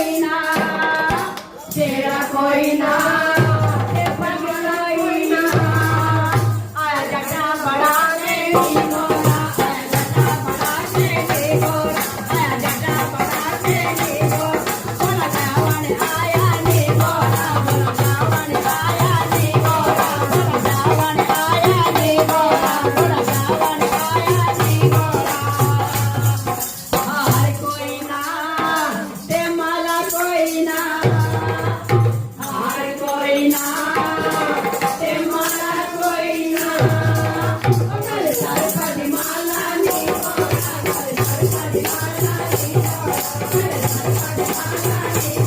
कोई ना तेरा कोई ना ते पगला कोई ना आया जटा बड़ा नहीं गोरा आया जटा बड़ा नहीं गोरा आया जटा बड़ा नहीं गोरा बोला जावन आया नहीं गोरा बोला जावन आया नहीं गोरा बोला जावन आया नहीं गोरा बोला जावन आया नहीं गोरा हार कोई ना ते माला कोई ना हार कोई ना ते माला कोई ना अगर सर कदी माला नहीं गोरा अगर सर कदी माला नहीं गोरा अगर सर कदी माला नहीं